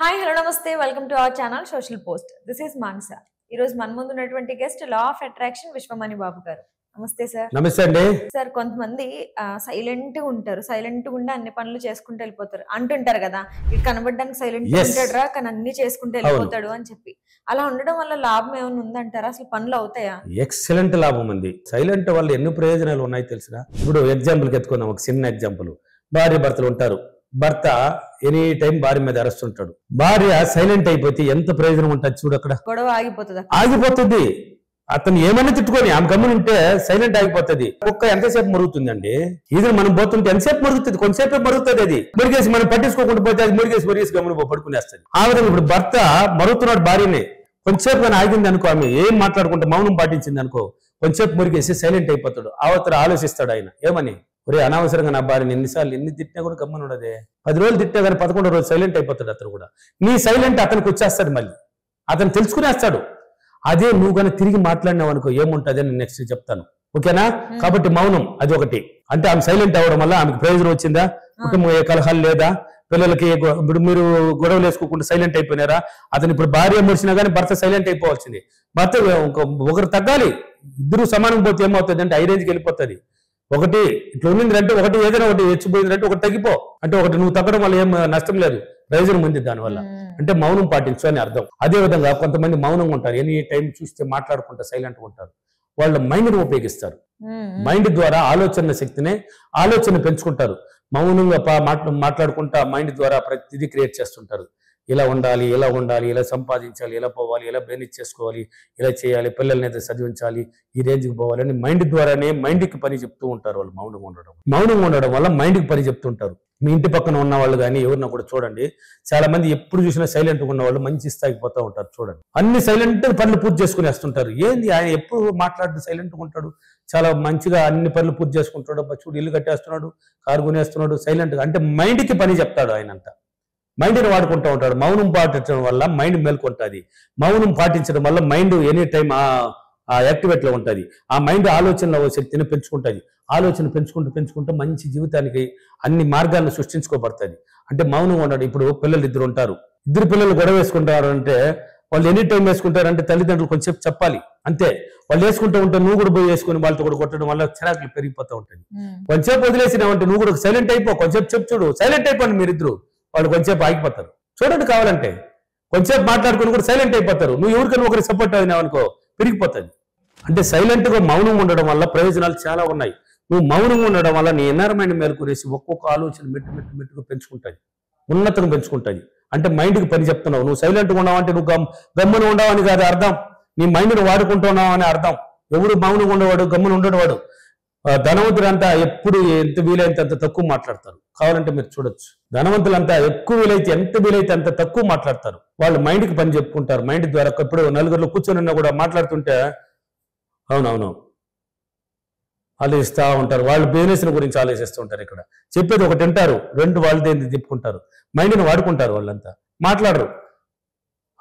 Hi hello నమస్తే welcome to our channel social post. This is Mansa. ఈ రోజు మన ముందు ఉన్నటువంటి guest law of attraction Vishwamani Babu గారు. నమస్తే సార్. నమస్తే అండి. సార్, కొంతమంది సైలెంట్ గా ఉంటారు, సైలెంట్ గా ఉండి అన్ని పనులు చేసుకుంటూ వెళ్ళిపోతారు అంటుంటారు కదా, ఇది కనబడడానికి సైలెంట్ గా ఉంటాడు రా కానీ అన్ని చేసుకుంటూ వెళ్ళిపోతాడు అని చెప్పి. అలా ఉండడం వల్ల లాభం ఏమైనా ఉందంటారా? అసలు పనులు అవుతాయా? ఎక్సలెంట్ లాభం ఉంది. సైలెంట్ వల్ల ఎన్ని ప్రయోజనాలు ఉన్నాయి తెలుసునా? ఇప్పుడు ఎగ్జాంపుల్కి ఎత్తుకున్నాం, ఒక చిన్న ఎగ్జాంపుల్. భార్య భర్తలు ఉంటారు. భర్త ఎనీ టైం భార్య మీద అరుస్తుంటాడు. భార్య సైలెంట్ అయిపోతే ఎంత ప్రయోజనం ఉంటుంది చూడు. అక్కడ గొడవ ఆగిపోతుంది. అతను ఏమన్నా తిట్టుకొని ఆమె గమ్మున ఉంటే సైలెంట్ ఆగిపోతుంది. ఒక్క ఎంతసేపు మరుగుతుందండి? ఇది మనం పోతుంటే ఎంతసేపు మరుగుతుంది? కొంతసేపు మరుగుతుంది. అది మురిగేసి మనం పట్టించుకోకుండా పోతే అది మురిగేసి గమ్మున పడుకునేస్తుంది. ఆ విధంగా ఇప్పుడు భర్త మరుగుతున్నాడు భార్యని, కొంతసేపు కానీ ఆగింది అనుకో, ఆమె ఏం మాట్లాడుకుంటే మౌనం పాటించింది అనుకో, కొంతసేపు మురిగేసి సైలెంట్ అయిపోతాడు. అవతల ఆలోచిస్తాడు ఆయన ఏమని, ఒరే అనవసరంగా నా భార్యని ఎన్ని తిట్టినా కూడా గమ్మని ఉండదే. 10 రోజులు తిట్టినా కానీ 11వ రోజు సైలెంట్ అయిపోతాడు. అతను కూడా నీ సైలెంట్ అతనికి వచ్చేస్తాడు. మళ్ళీ అతను తెలుసుకునేస్తాడు. అదే నువ్వు కానీ తిరిగి మాట్లాడినావు అనుకో ఏముంటుంది అని నెక్స్ట్ చెప్తాను, ఓకేనా? కాబట్టి మౌనం అది ఒకటి. అంటే ఆమె సైలెంట్ అవ్వడం వల్ల ఆమెకు ప్రయోజనం వచ్చిందా? కుటుంబం ఏ కలహాలు లేదా? పిల్లలకి ఇప్పుడు మీరు గొడవలు వేసుకోకుండా సైలెంట్ అయిపోయినారా? అతను ఇప్పుడు భార్య ముడిచినా కానీ భర్త సైలెంట్ అయిపోవాల్సింది. భర్త ఒకరు తగ్గాలి. ఇద్దరు సమానం పోతే ఏమవుతుంది అంటే ఐ రేంజ్కి వెళ్ళిపోతుంది. ఒకటి ఇట్లా ఉన్నిందంటే ఒకటి ఏదైనా ఒకటి హెచ్చిపోయిందంటే ఒకటి తగ్గిపో అంటే ఒకటి నువ్వు తగ్గడం వల్ల ఏం నష్టం లేదు, ప్రయోజనం ఉంది దానివల్ల. అంటే మౌనం పాటించు అని అర్థం. అదే విధంగా కొంతమంది మౌనంగా ఉంటారు, ఎనీ టైం చూస్తే మాట్లాడుకుంటా సైలెంట్గా ఉంటారు. వాళ్ళ మైండ్ని ఉపయోగిస్తారు. మైండ్ ద్వారా ఆలోచన పెంచుకుంటారు. మౌనంగా మాట్లాడుకుంటా మైండ్ ద్వారా ప్రతిదీ క్రియేట్ చేస్తుంటారు. ఇలా ఉండాలి, ఇలా సంపాదించాలి, ఇలా పోవాలి, ఇలా బెనిఫిట్ చేసుకోవాలి, ఇలా చేయాలి, పిల్లల్ని అయితే చదివించాలి, ఈ రేంజ్కి పోవాలి అని మైండ్ ద్వారానే మైండ్కి పని చెప్తూ ఉంటారు వాళ్ళు. మౌనంగా ఉండడం వల్ల మైండ్కి పని చెప్తుంటారు. మీ ఇంటి పక్కన ఉన్న వాళ్ళు కానీ ఎవరినా కూడా చూడండి, చాలా మంది ఎప్పుడు చూసినా సైలెంట్గా ఉన్న వాళ్ళు మంచి స్థాయికి పోతూ ఉంటారు. చూడండి, అన్ని సైలెంట్ పనులు పూర్తి చేసుకుని వేస్తుంటారు. ఏంది ఆయన ఎప్పుడు మాట్లాడుతూ సైలెంట్గా ఉంటాడు, చాలా మంచిగా అన్ని పనులు పూర్తి చేసుకుంటాడు. చూడు ఇల్లు కట్టేస్తున్నాడు, కారు కొనేస్తున్నాడు, సైలెంట్గా. అంటే మైండ్కి పని చెప్తాడు ఆయనంతా. మైండ్ని వాడుకుంటూ ఉంటాడు. మౌనం పాటించడం వల్ల మైండ్ మేల్కొంటుంది. మౌనం పాటించడం వల్ల మైండ్ ఎనీ టైం ఆ యాక్టివేట్లో ఉంటుంది. ఆ మైండ్ ఆలోచనల శక్తిని పెంచుకుంటుంది. ఆలోచన పెంచుకుంటూ మంచి జీవితానికి అన్ని మార్గాలను సృష్టించుకోబడుతుంది. అంటే మౌనంగా ఉండడు. ఇప్పుడు పిల్లలు ఇద్దరు ఉంటారు, ఇద్దరు పిల్లలు గొడవ వేసుకుంటారు అంటే వాళ్ళు ఎనీ టైం వేసుకుంటారంటే తల్లిదండ్రులు కొంచెంసేపు చెప్పాలి అంతే. వాళ్ళు వేసుకుంటూ ఉంటే నువ్వు కూడా పోయి వేసుకుని వాళ్ళతో కూడా కొట్టడం వల్ల చిరాకులు పెరిగిపోతూ ఉంటుంది. కొంచెంసేపు వదిలేసినావంటే నువ్వు కూడా సైలెంట్ అయిపో, కొంచెంసేపు చెప్పు చూడు, సైలెంట్ అయిపోండి మీరిద్దరు. వాళ్ళు కొంచెంసేపు ఆగిపోతారు. చూడండి, కావాలంటే కొంచెంసేపు మాట్లాడుకుని కూడా సైలెంట్ అయిపోతారు. నువ్వు ఎవరికైనా ఒకరికి సపోర్ట్ అయినావు అనుకో పెరిగిపోతుంది. అంటే సైలెంట్గా మౌనంగా ఉండడం వల్ల ప్రయోజనాలు చాలా ఉన్నాయి. నువ్వు మౌనంగా ఉండడం వల్ల నీ ఇన్నర్ మైండ్ మేలుకునేసి ఒక్కొక్క ఆలోచన మెట్టుగా పెంచుకుంటుంది, ఉన్నతంగా పెంచుకుంటుంది. అంటే మైండ్కి పని చెప్తున్నావు. నువ్వు సైలెంట్గా ఉన్నావు అంటే నువ్వు గమ్మున ఉండవని కాదు అర్థం, నీ మైండ్ని వాడుకుంటున్నావు అని అర్థం. ఎవడు మౌనంగా ఉండేవాడు, గమ్మున ఉండేవాడు. ధనవంతులంతా ఎప్పుడు ఎంత వీలైతే అంత తక్కువ మాట్లాడతారు. కావాలంటే మీరు చూడొచ్చు, ధనవంతులంతా ఎక్కువ వీలైతే ఎంత వీలైతే అంత తక్కువ మాట్లాడతారు. వాళ్ళు మైండ్కి పని చెప్పుకుంటారు. మైండ్ ద్వారా ఇప్పుడు నలుగురిలో కూర్చొని ఉన్నా కూడా మాట్లాడుతుంటే అవునవును ఆలోచిస్తూ ఉంటారు. వాళ్ళు బిజినెస్ గురించి ఆలోచిస్తూ ఉంటారు. ఇక్కడ చెప్పేది ఒకటి వింటారు, రెండు వాళ్ళదే చెప్పుకుంటారు. మైండ్ని వాడుకుంటారు. వాళ్ళంతా మాట్లాడరు.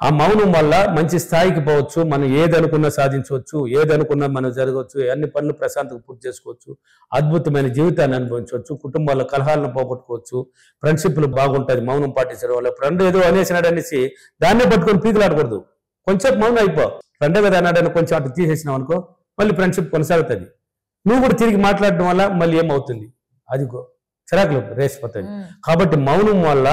ఆ మౌనం వల్ల మంచి స్థాయికి పోవచ్చు. మనం ఏదనుకున్నా సాధించవచ్చు, ఏదనుకున్నా మనం జరగవచ్చు, అన్ని పనులు ప్రశాంతంగా పూర్తి చేసుకోవచ్చు, అద్భుతమైన జీవితాన్ని అనుభవించవచ్చు, కుటుంబాల కలహాలను పోగొట్టుకోవచ్చు, ఫ్రెండ్షిప్లు బాగుంటుంది మౌనం పాటించడం వల్ల. ఫ్రెండ్ ఏదో అనేసినాడు అనేసి దాన్నే పట్టుకొని పీకులాడకూడదు. కొంచెం మౌనం అయిపో. ఫ్రెండ్ కదా అన్నాడని కొంచెం అటు తీసేసినావు అనుకో మళ్ళీ ఫ్రెండ్షిప్ కొనసాగుతుంది. నువ్వు కూడా తిరిగి మాట్లాడడం వల్ల మళ్ళీ ఏమవుతుంది, అది చిరాకులు రేసిపోతుంది. కాబట్టి మౌనం వల్ల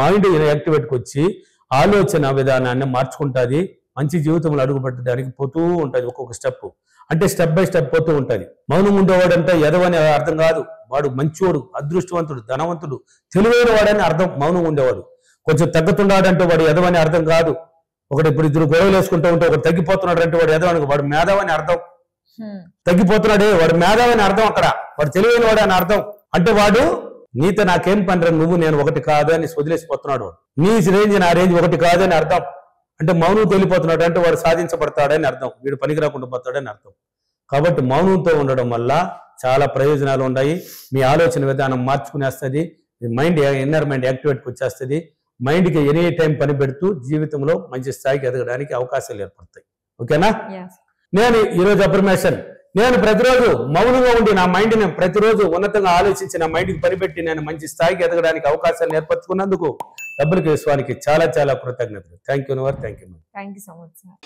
మైండ్ యాక్టివేట్కి వచ్చి ఆలోచన విధానాన్ని మార్చుకుంటుంది. మంచి జీవితంలో అడుగుపెట్టడానికి పోతూ ఉంటుంది ఒక్కొక్క స్టెప్. అంటే స్టెప్ బై స్టెప్ పోతూ ఉంటుంది. మౌనం ఉండేవాడంటే ఎదవని అర్థం కాదు, వాడు మంచివాడు, అదృష్టవంతుడు, ధనవంతుడు, తెలివైన వాడని అర్థం. మౌనం ఉండేవాడు. కొంచెం తగ్గుతున్నాడంటే వాడు ఎదవని అర్థం కాదు. ఒకటి ఇప్పుడు ఇద్దరు గొడవలు వేసుకుంటూ ఉంటే ఒకటి తగ్గిపోతున్నాడు అంటే వాడు ఎదవని, వాడు మేధావని అర్థం. తగ్గిపోతున్నాడే వాడు మేధావని అర్థం. అక్కడ వాడు తెలివైన వాడు అని అర్థం. అంటే వాడు నీతో నాకేం పనిరా, నువ్వు నేను ఒకటి కాదు అని వదిలేసిపోతున్నాడు. నీ రేంజ్ నా రేంజ్ ఒకటి కాదని అర్థం. అంటే మౌనం తేలిపోతున్నాడు అంటే వాడు సాధించబడతాడని అర్థం, వీడు పనికి రాకుండా పోతాడని అర్థం. కాబట్టి మౌనంతో ఉండడం వల్ల చాలా ప్రయోజనాలు ఉన్నాయి. మీ ఆలోచన విధానం మార్చుకునేస్తుంది. మీ మైండ్ ఇన్నర్ మైండ్ యాక్టివేట్కి వచ్చేస్తుంది. మైండ్కి ఎనీ టైం పని పెడుతూ జీవితంలో మంచి స్థాయికి ఎదగడానికి అవకాశాలు ఏర్పడతాయి. ఓకేనా? నేను ఈరోజు అఫర్మేషన్ నేను ప్రతిరోజు మౌనంగా ఉండి నా మైండ్ని ప్రతిరోజు ఉన్నతంగా ఆలోచించి నా మైండ్కి పనిపెట్టి నేను మంచి స్థాయికి ఎదగడానికి అవకాశాలు ఏర్పరచుకున్నందుకు డబ్బులకి విశ్వానికి చాలా చాలా కృతజ్ఞతలు. Thank you. Thank you so much sir.